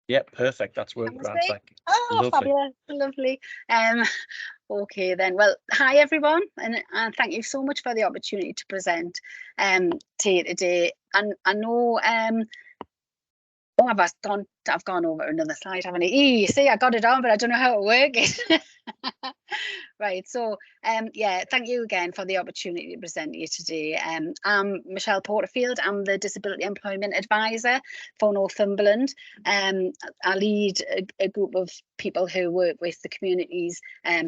Yeah, perfect. That's worked Sounds grand, great. thank you. Oh, Lovely. fabulous, lovely. Um, okay then. Well, hi everyone, and thank you so much for the opportunity to present to you today. And I know oh, I've gone over another slide, haven't I? You see, I got it on, but I don't know how to work it. Right, so yeah, thank you again for the opportunity to present to you today. I'm Michelle Porterfield. I'm the Disability Employment Advisor for Northumberland. I lead a group of people who work with the communities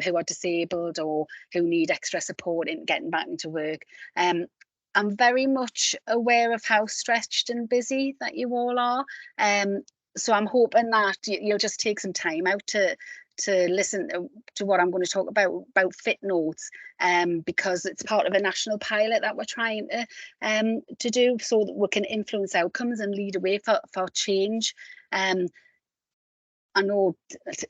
who are disabled or who need extra support in getting back into work. I'm very much aware of how stretched and busy that you all are. So I'm hoping that you'll just take some time out to listen to what I'm going to talk about fit notes, because it's part of a national pilot that we're trying to do so that we can influence outcomes and lead a way for change. I know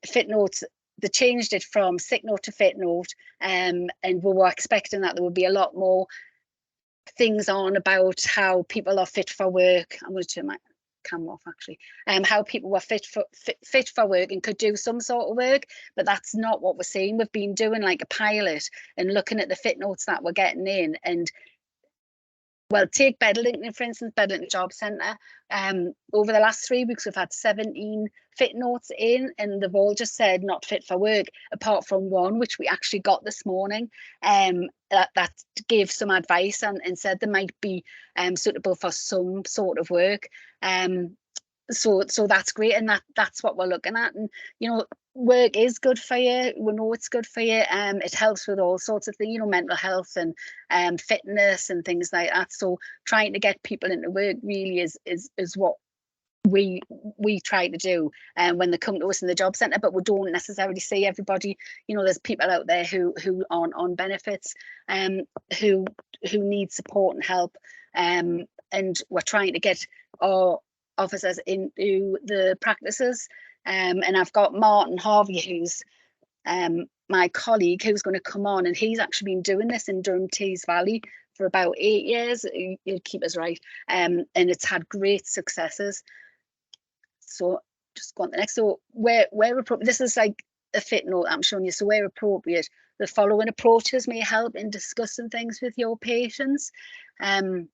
fit notes, they changed it from sick note to fit note, and we were expecting that there would be a lot more things on about how people are fit for work. I'm going to turn my camera off actually. How people were fit for work and could do some sort of work, but that's not what we're seeing. We've been doing like a pilot and looking at the fit notes that we're getting in, and well, take Bedlington, for instance, Bedlington Job Centre. Over the last 3 weeks, we've had 17 fit notes in, and they've all just said not fit for work, apart from one, which we actually got this morning, that gave some advice and said they might be suitable for some sort of work. So that's great, and that's what we're looking at. And you know, work is good for you. We know it's good for you. It helps with all sorts of things, you know, mental health and fitness and things like that. So trying to get people into work really is what we try to do when they come to us in the job centre. But we don't necessarily see everybody. You know, there's people out there who aren't on benefits, who need support and help, and we're trying to get our officers into the practices. And I've got Martin Harvey, who's my colleague, who's going to come on, and he's actually been doing this in Durham Tees Valley for about 8 years. He'll keep us right, and it's had great successes. So just go on to the next. So where appropriate, this is like a fit note I'm showing you. So where appropriate, the following approaches may help in discussing things with your patients. And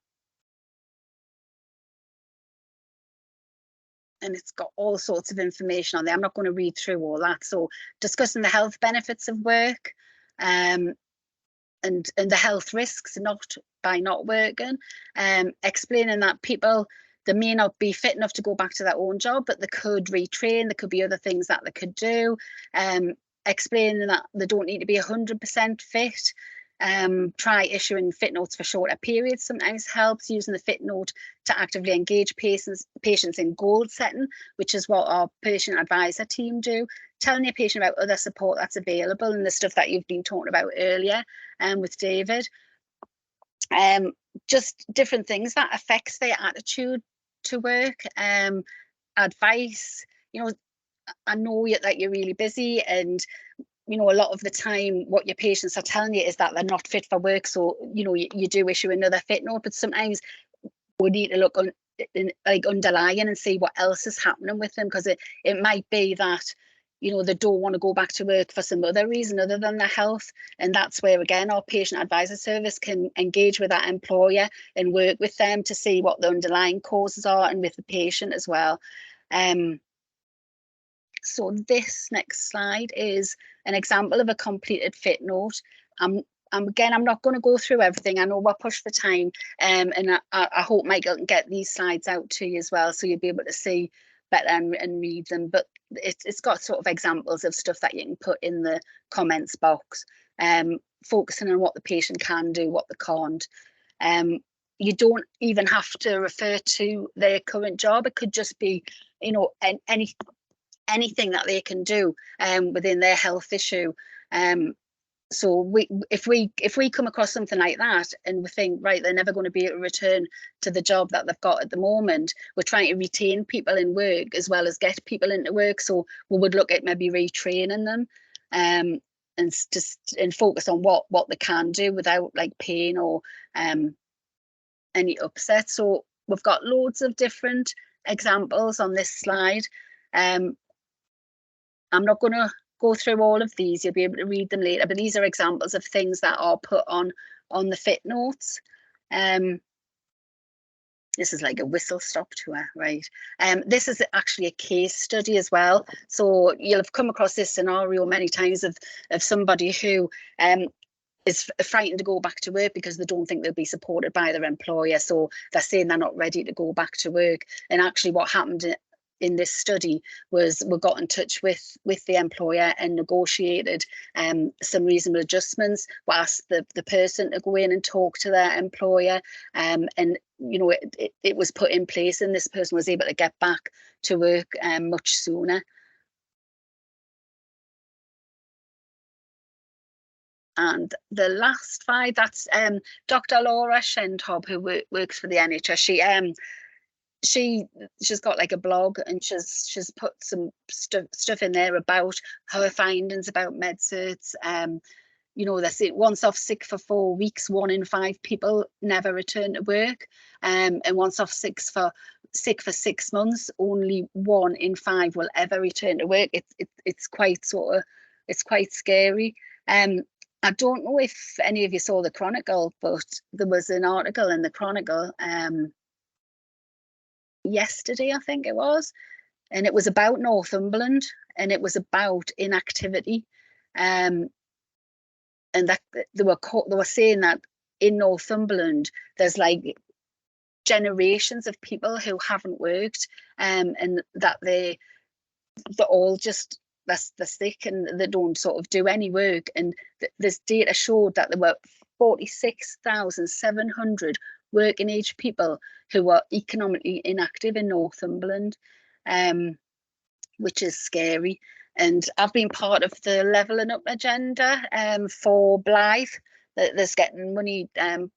it's got all sorts of information on there. I'm not going to read through all that. So discussing the health benefits of work, and the health risks not working, explaining that people, they may not be fit enough to go back to their own job, but they could retrain. There could be other things that they could do. Explaining that they don't need to be 100% fit. Try issuing fit notes for shorter periods sometimes helps. Using the fit note to actively engage patients in goal setting, which is what our patient advisor team do. Telling your patient about other support that's available and the stuff that you've been talking about earlier with David. Just different things that affects their attitude to work. Advice, you know, I know that you're really busy, and you know, a lot of the time what your patients are telling you is that they're not fit for work. So, you know, you do issue another fit note, but sometimes we need to look like underlying and see what else is happening with them, because it might be that, you know, they don't want to go back to work for some other reason other than their health. And that's where, again, our patient advisor service can engage with that employer and work with them to see what the underlying causes are, and with the patient as well. So this next slide is an example of a completed fit note. Again, I'm not going to go through everything. I know we're pushed for time, and I hope Michael can get these slides out to you as well, so you'll be able to see better and read them. But it's got sort of examples of stuff that you can put in the comments box, focusing on what the patient can do, what they can't. You don't even have to refer to their current job. It could just be, you know, anything that they can do within their health issue. So if we come across something like that and we think, right, they're never going to be able to return to the job that they've got at the moment, we're trying to retain people in work as well as get people into work. So we would look at maybe retraining them, and focus on what they can do without like pain or any upset. So we've got loads of different examples on this slide. I'm not going to go through all of these. You'll be able to read them later, but these are examples of things that are put on the fit notes. This is like a whistle stop tour, right? This is actually a case study as well. So you'll have come across this scenario many times of somebody who is frightened to go back to work because they don't think they'll be supported by their employer. So they're saying they're not ready to go back to work. And actually what happened in this study was we got in touch with the employer and negotiated some reasonable adjustments. We asked the person to go in and talk to their employer, and you know, it was put in place, and this person was able to get back to work much sooner. And the last 5, that's Dr. Laura Shentob, who works for the NHS. She's got like a blog, and she's put some stuff in there about her findings about med-certs. You know, they say once off sick for 4 weeks, 1 in 5 people never return to work, and once off sick for 6 months, only 1 in 5 will ever return to work. It's quite scary. I don't know if any of you saw the Chronicle, but there was an article in the Chronicle yesterday, I think it was, and it was about Northumberland, and it was about inactivity, and that they were saying that in Northumberland there's like generations of people who haven't worked, and that they're all just they're sick and they don't sort of do any work. And this data showed that there were 46,700 working age people who were economically inactive in Northumberland, which is scary. And I've been part of the Levelling Up agenda for Blythe. There's getting money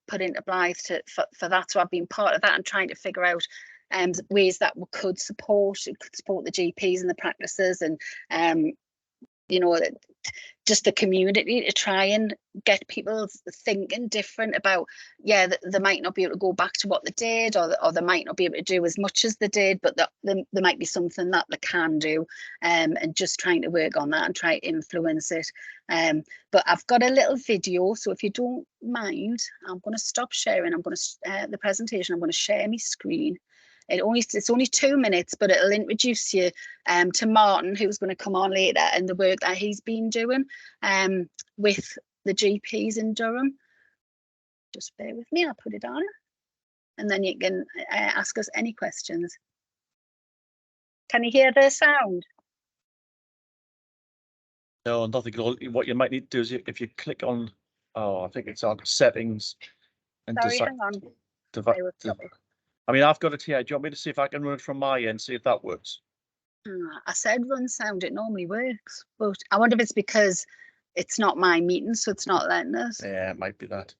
put into Blythe for that. So I've been part of that and trying to figure out ways that we could support the GPs and the practices, and you know, just the community, to try and get people thinking different about, yeah, they might not be able to go back to what they did, or they might not be able to do as much as they did, but there might be something that they can do, and just trying to work on that and try to influence it. But I've got a little video, so if you don't mind, I'm going to stop sharing. I'm going to the presentation. I'm going to share my screen. It's only 2 minutes, but it'll introduce you to Martin, who's going to come on later, and the work that he's been doing with the GPs in Durham. Just bear with me, I'll put it on, and then you can ask us any questions. Can you hear the sound? No, nothing at all. What you might need to do is if you click on, I think it's on settings, and sorry, hang on. I mean, I've got it here. Do you want me to see if I can run it from my end, see if that works? I said run sound, it normally works, but I wonder if it's because it's not my meeting, so it's not letting us. Yeah, it might be that.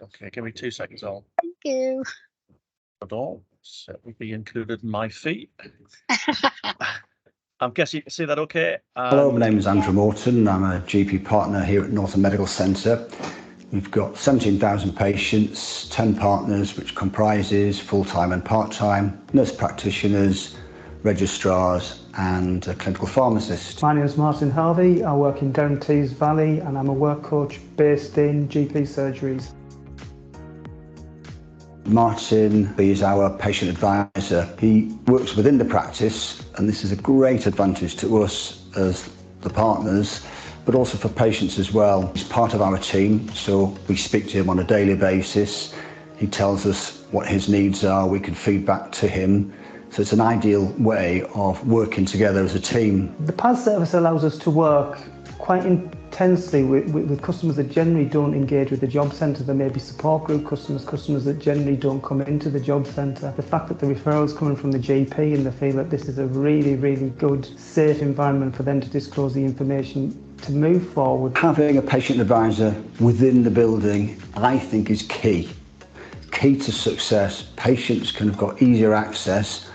Okay, give me 2 seconds, all. Thank you. At all, so it will be included in my fee. I'm guessing you can see that okay. Hello, my name is Andrew Morton. I'm a GP partner here at Northern Medical Centre. We've got 17,000 patients, 10 partners, which comprises full-time and part-time, nurse practitioners, registrars and clinical pharmacists. My name is Martin Harvey. I work in Durham Tees Valley and I'm a work coach based in GP surgeries. Martin is our patient advisor. He works within the practice, and this is a great advantage to us as the partners, but also for patients as well. He's part of our team, so we speak to him on a daily basis. He tells us what his needs are, we can feed back to him. So it's an ideal way of working together as a team. The PAS service allows us to work quite intensely with customers that generally don't engage with the job centre. There may be support group customers that generally don't come into the job centre. The fact that the referral's coming from the GP and they feel that this is a really, really good, safe environment for them to disclose the information to move forward. Having a patient advisor within the building, I think, is key. Key to success. Patients can have got easier access.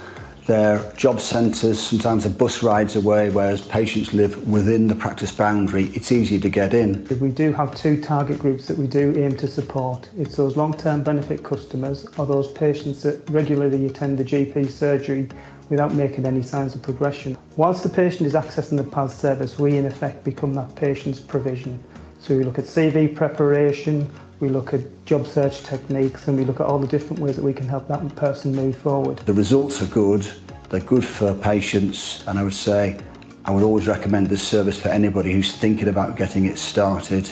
Their job centres sometimes are bus rides away, whereas patients live within the practice boundary. It's easier to get in. We do have 2 target groups that we do aim to support. It's those long-term benefit customers or those patients that regularly attend the GP surgery without making any signs of progression. Whilst the patient is accessing the PAS service, we in effect become that patient's provision. So we look at CV preparation, we look at job search techniques, and we look at all the different ways that we can help that person move forward. The results are good, they're good for patients, and I would say I would always recommend this service for anybody who's thinking about getting it started.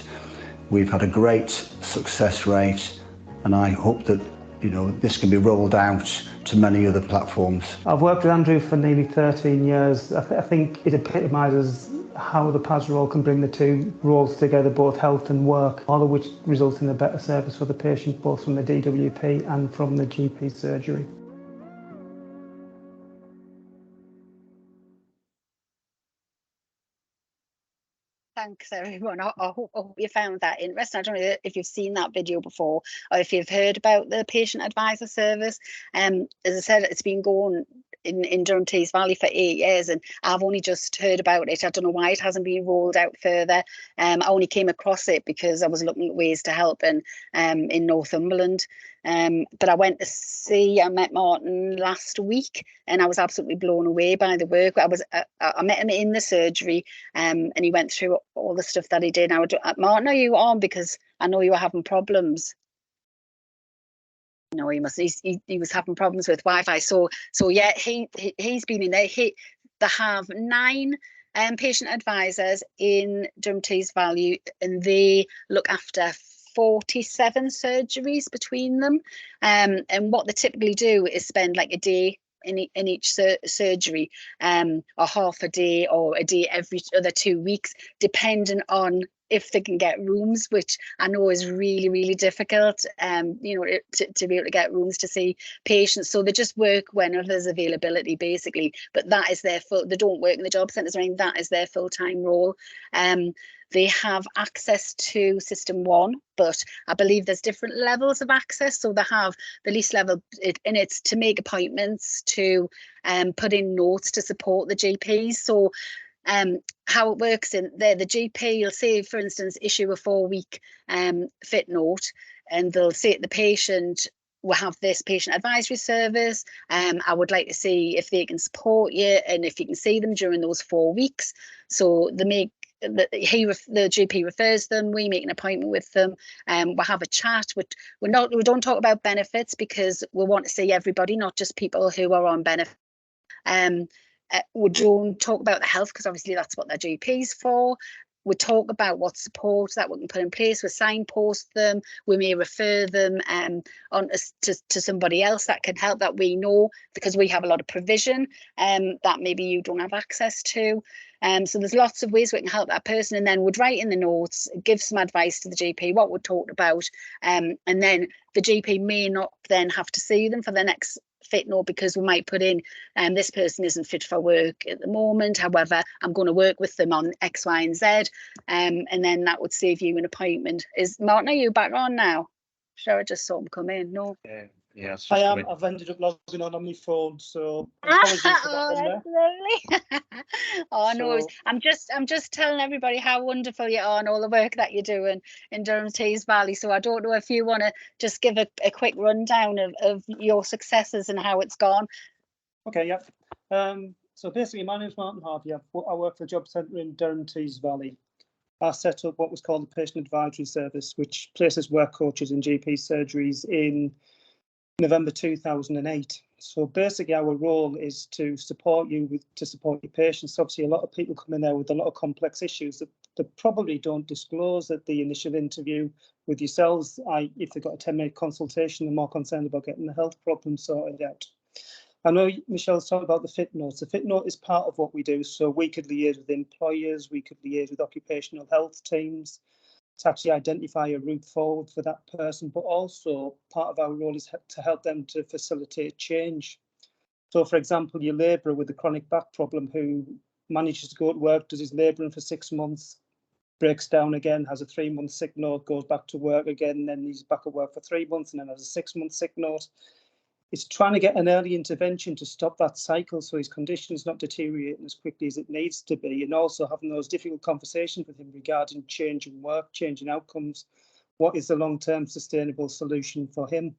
We've had a great success rate, and I hope that this can be rolled out to many other platforms. I've worked with Andrew for nearly 13 years. I think it epitomises how the PAS role can bring the two roles together, both health and work, all of which results in a better service for the patient, both from the DWP and from the GP surgery. Thanks everyone. I hope you found that interesting. I don't know if you've seen that video before or if you've heard about the patient advisor service. As I said, it's been going in Durham Tees Valley for 8 years, and I've only just heard about it. I don't know why it hasn't been rolled out further. I only came across it because I was looking at ways to help in Northumberland. But I met Martin last week, and I was absolutely blown away by the work. I met him in the surgery, and he went through all the stuff that he did. Martin, are you on? Because I know you were having problems. No, he was having problems with Wi-Fi. So yeah, he's been in there. They have 9 patient advisors in Durham Tees Valley, and they look after 47 surgeries between them. And what they typically do is spend like a day in each surgery, or half a day or a day every other 2 weeks, depending on if they can get rooms, which I know is really, really difficult, to be able to get rooms to see patients. So they just work whenever there's availability, basically. But that is their they don't work in the job centres or anything. That is their full-time role. They have access to System 1, but I believe there's different levels of access. So they have the least level, and it's to make appointments, to put in notes to support the GPs. So how it works in there, the GP will say, for instance, issue a 4-week fit note, and they'll say to the patient, we'll have this patient advisory service. I would like to see if they can support you and if you can see them during those 4 weeks. So the GP refers them, we make an appointment with them, we'll have a chat. We don't talk about benefits because we want to see everybody, not just people who are on benefits. We don't talk about the health because obviously that's what their GP's for. We talk about what support that we can put in place. We signpost them. We may refer them on to somebody else that can help, that we know, because we have a lot of provision that maybe you don't have access to. So there's lots of ways we can help that person, and then we'd write in the notes, give some advice to the GP, what we talked about, and then the GP may not then have to see them for the next fit note, because we might put in, this person isn't fit for work at the moment, however I'm going to work with them on X, Y and Z, and then that would save you an appointment. Martin, are you back on now? Sure, I just saw him come in. No. Yeah, I am. I've ended up logging on my phone, so apologies for that. Lovely. Oh no, So, I'm just telling everybody how wonderful you are and all the work that you're doing in Durham Tees Valley. So I don't know if you want to just give a quick rundown of your successes and how it's gone. okay, yeah. So basically, my name's Martin Harvey. I work for a job centre in Durham Tees Valley. I set up what was called the Patient Advisory Service, which places work coaches in GP surgeries in November 2008. So basically our role is to support you to support your patients. Obviously a lot of people come in there with a lot of complex issues that they probably don't disclose at the initial interview with yourselves. If they've got a 10-minute consultation, they're more concerned about getting the health problem sorted out. I know Michelle's talking about the fit notes. The fit note is part of what we do. So we could liaise with employers, we could liaise with occupational health teams to actually identify a route forward for that person, but also part of our role is to help them to facilitate change. So for example, your labourer with a chronic back problem who manages to go to work, does his labouring for 6 months, breaks down again, has a 3-month sick note, goes back to work again, and then he's back at work for 3 months and then has a 6-month sick note. It's trying to get an early intervention to stop that cycle so his condition is not deteriorating as quickly as it needs to be, and also having those difficult conversations with him regarding changing work, changing outcomes. What is the long-term sustainable solution for him?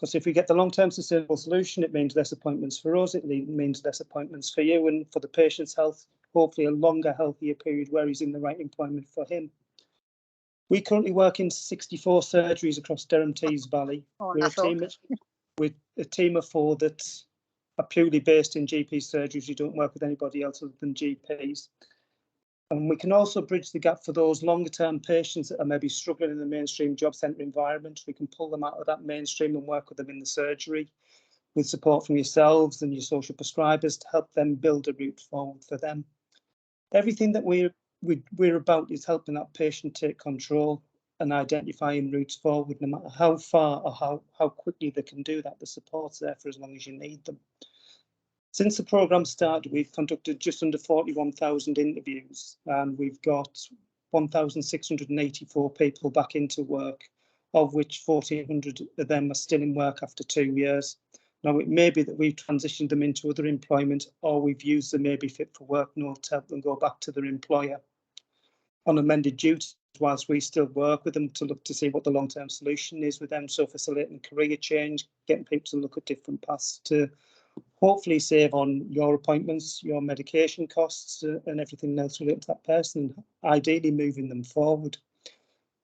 Because if we get the long-term sustainable solution, it means less appointments for us, it means less appointments for you, and for the patient's health, hopefully a longer, healthier period where he's in the right employment for him. We currently work in 64 surgeries across Durham Tees Valley. Oh, We're with a team of 4 that are purely based in GP surgeries. We don't work with anybody else other than GPs. And we can also bridge the gap for those longer term patients that are maybe struggling in the mainstream job centre environment. We can pull them out of that mainstream and work with them in the surgery with support from yourselves and your social prescribers to help them build a route forward for them. Everything that we're about is helping that patient take control and identifying routes forward, no matter how far or how quickly they can do that. The support's there for as long as you need them. Since the programme started, we've conducted just under 41,000 interviews, and we've got 1,684 people back into work, of which 1,400 of them are still in work after 2 years. Now, it may be that we've transitioned them into other employment, or we've used the maybe fit for work note to help them go back to their employer on amended duties, whilst we still work with them to look to see what the long-term solution is with them. So facilitating career change, getting people to look at different paths to hopefully save on your appointments, your medication costs, and everything else related to that person, ideally moving them forward.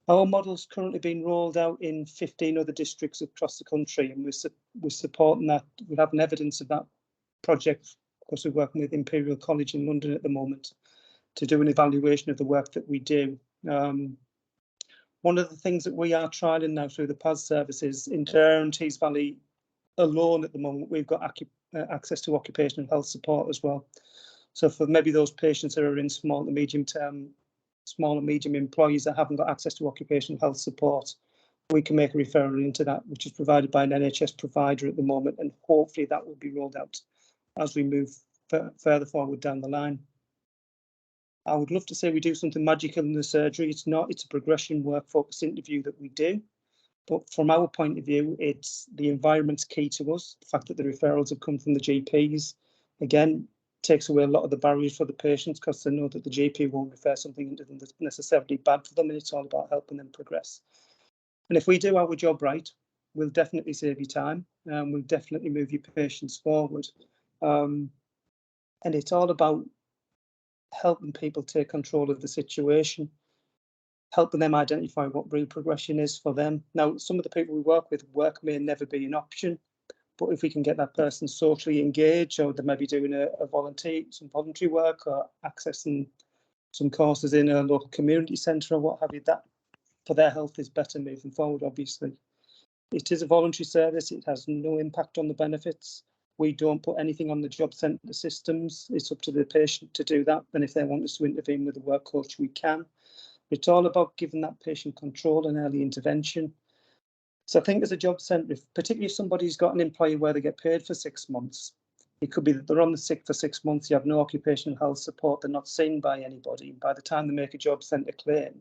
Our model's currently being rolled out in 15 other districts across the country, and we're supporting that. We have evidence of that project. Of course, we're working with Imperial College in London at the moment to do an evaluation of the work that we do. One of the things that we are trialling now through the PAS services in Durham Tees Valley alone at the moment, we've got access to occupational health support as well. So for maybe those patients that are in small and medium employees that haven't got access to occupational health support, we can make a referral into that, which is provided by an NHS provider at the moment, and hopefully that will be rolled out as we move further forward down the line. I would love to say we do something magical in the surgery. It's not, it's a progression work focused interview that we do. But from our point of view, it's the environment's key to us. The fact that the referrals have come from the GPs, again, takes away a lot of the barriers for the patients, because they know that the GP won't refer something into them that's necessarily bad for them, and it's all about helping them progress. And if we do our job right, we'll definitely save you time, and we'll definitely move your patients forward. And it's all about helping people take control of the situation, helping them identify what real progression is for them. Now, some of the people we work with, work may never be an option, but if we can get that person socially engaged, or they may be doing some voluntary work, or accessing some courses in a local community centre or what have you, that for their health is better moving forward, obviously. It is a voluntary service. It has no impact on the benefits. We don't put anything on the job centre systems. It's up to the patient to do that. And if they want us to intervene with a work coach, we can. It's all about giving that patient control and early intervention. So I think as a job centre, particularly if somebody's got an employer where they get paid for 6 months, it could be that they're on the sick for 6 months, you have no occupational health support, they're not seen by anybody. By the time they make a job centre claim,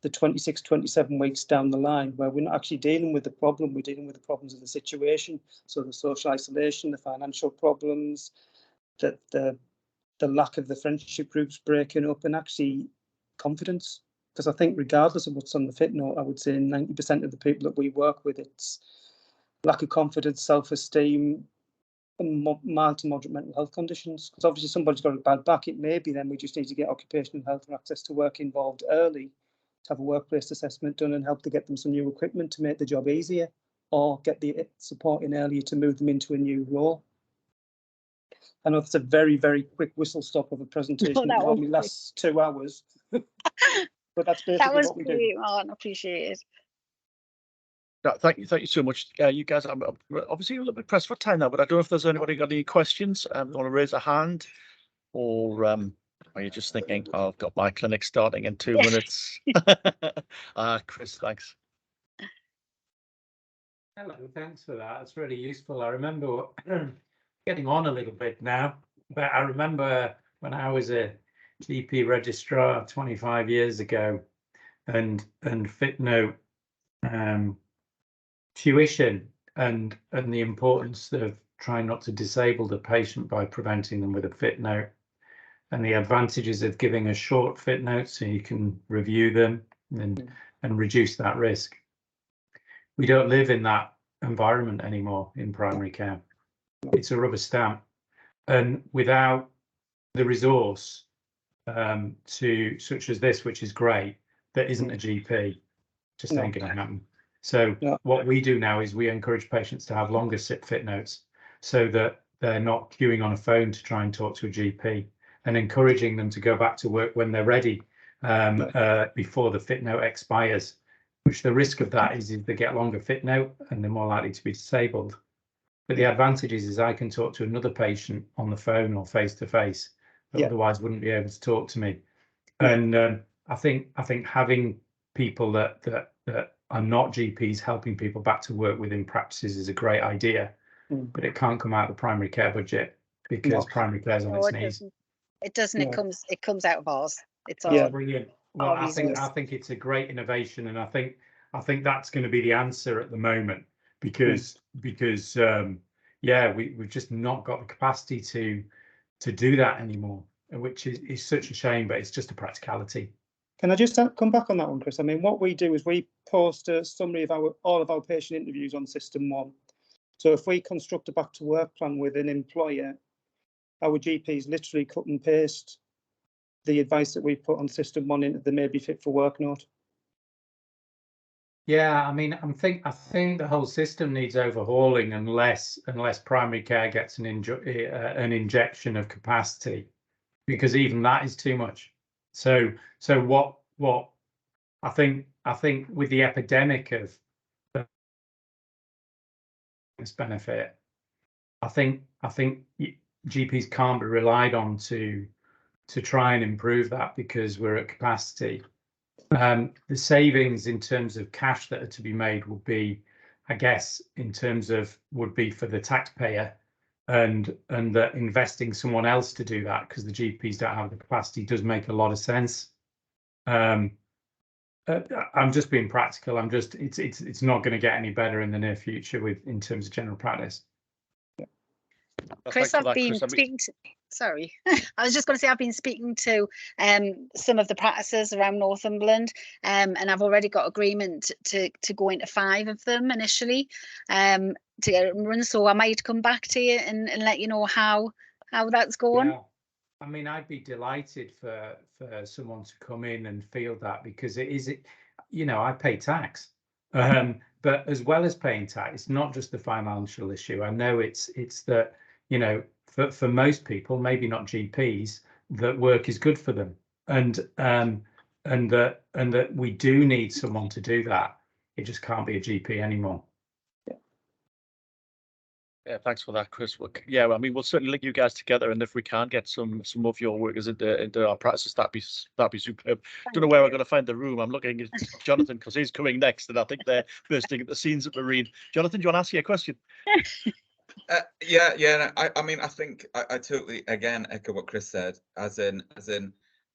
the 26, 27 weeks down the line, where we're not actually dealing with the problem, we're dealing with the problems of the situation. So the social isolation, the financial problems, the lack of the friendship groups breaking up, and actually confidence. Because I think regardless of what's on the fit note, I would say 90% of the people that we work with, it's lack of confidence, self-esteem, and mild to moderate mental health conditions. Because obviously somebody's got a bad back, it may be then we just need to get occupational health and access to work involved early, to have a workplace assessment done and help to get them some new equipment to make the job easier, or get the support in earlier to move them into a new role. I know it's a very, very quick whistle stop of a presentation that normally lasts 2 hours, but that's basically what we do. That was great, Martin. Appreciate it. No, thank you so much. You guys, I'm obviously a little bit pressed for time now, but I don't know if there's anybody got any questions. Want to raise a hand, or are you just thinking, oh, I've got my clinic starting in 2 minutes? Chris, thanks. Hello, thanks for that. It's really useful. I remember getting on a little bit now, but I remember when I was a GP registrar 25 years ago, and FitNote tuition and the importance of trying not to disable the patient by preventing them with a FitNote, and the advantages of giving a short FitNote so you can review them and reduce that risk. We don't live in that environment anymore in primary care. It's a rubber stamp, and without the resource to such as this, which is great, there isn't a GP, just ain't going to happen. So what we do now is we encourage patients to have longer fit notes so that they're not queuing on a phone to try and talk to a GP, and encouraging them to go back to work when they're ready, before the fit note expires, which the risk of that is they get longer fit note and they're more likely to be disabled. But the advantage is I can talk to another patient on the phone or face to face that otherwise wouldn't be able to talk to me. And I think having people that are not GPs helping people back to work within practices is a great idea, but it can't come out of the primary care budget because primary care is on its knees. It doesn't. It comes out of ours. It's all. Yeah, brilliant. Well, I think it's a great innovation, and I think that's going to be the answer at the moment, because we've just not got the capacity to do that anymore, which is such a shame, but it's just a practicality. Can I just come back on that one, Chris? I mean, what we do is we post a summary of all of our patient interviews on System 1. So if we construct a back to work plan with an employer, our GPs literally cut and paste the advice that we put on System 1 into the maybe fit for work note. Yeah, I mean, I think the whole system needs overhauling unless primary care gets an injection of capacity, because even that is too much. So what I think with the epidemic of this benefit, I think GPs can't be relied on to try and improve that because we're at capacity. The savings in terms of cash that are to be made would be, I guess, would be for the taxpayer, and that investing someone else to do that because the GPs don't have the capacity does make a lot of sense. I'm just being practical. It's not going to get any better in the near future in terms of general practice. Chris, I've been speaking to, sorry, I was just going to say I've been speaking to some of the practices around Northumberland, and I've already got agreement to go into 5 of them initially to get it run. So I might come back to you and let you know how that's going. Yeah. I mean, I'd be delighted for someone to come in and feel that, because I pay tax. But as well as paying tax, it's not just the financial issue. I know it's that, for most people, maybe not GPs, that work is good for them, and that we do need someone to do that. It just can't be a GP anymore. Yeah, thanks for that, Chris. Yeah, I mean, we'll certainly link you guys together, and if we can get some of your workers into our practices, that'd be superb. Don't know where we're going to find the room. I'm looking at Jonathan because he's coming next, and I think they're bursting at the seams at Marine. Jonathan, do you want to ask you a question? Yeah. I mean, I think I totally again echo what Chris said, as in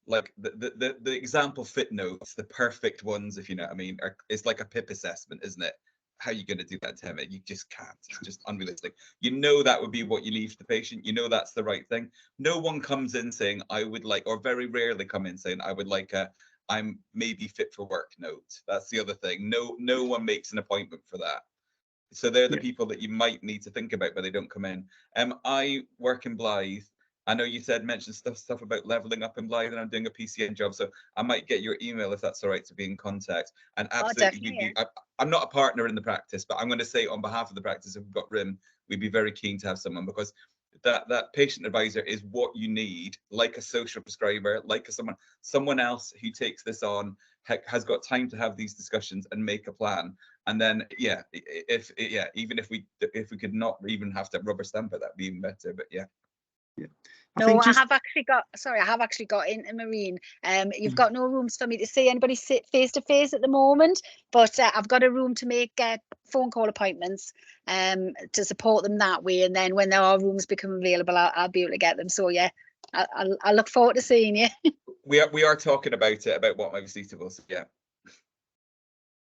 like the example fit notes, the perfect ones, if you know what I mean, it's like a PIP assessment, isn't it? How are you going to do that, Tim? You just can't. It's just unrealistic. That would be what you leave to the patient. That's the right thing. No one comes in saying I would like, or very rarely come in saying I would like I'm maybe fit for work note. That's the other thing. No one makes an appointment for that. So they're the people that you might need to think about, but they don't come in. I work in Blythe. I know you mentioned stuff about leveling up in Blythe, and I'm doing a PCN job, so I might get your email if that's all right to be in contact. And absolutely, I'm not a partner in the practice, but I'm going to say on behalf of the practice, if we've got room, we'd be very keen to have someone, because that patient advisor is what you need, like a social prescriber, like someone else who takes this on, has got time to have these discussions and make a plan. And then even if we could not even have to rubber stamp it, that'd be even better. But yeah. No, I have actually got into Marine. You've got no rooms for me to see anybody sit face to face at the moment, but I've got a room to make phone call appointments to support them that way. And then when there are rooms become available, I'll be able to get them. So yeah, I look forward to seeing you. We are talking about what might be suitable. So yeah,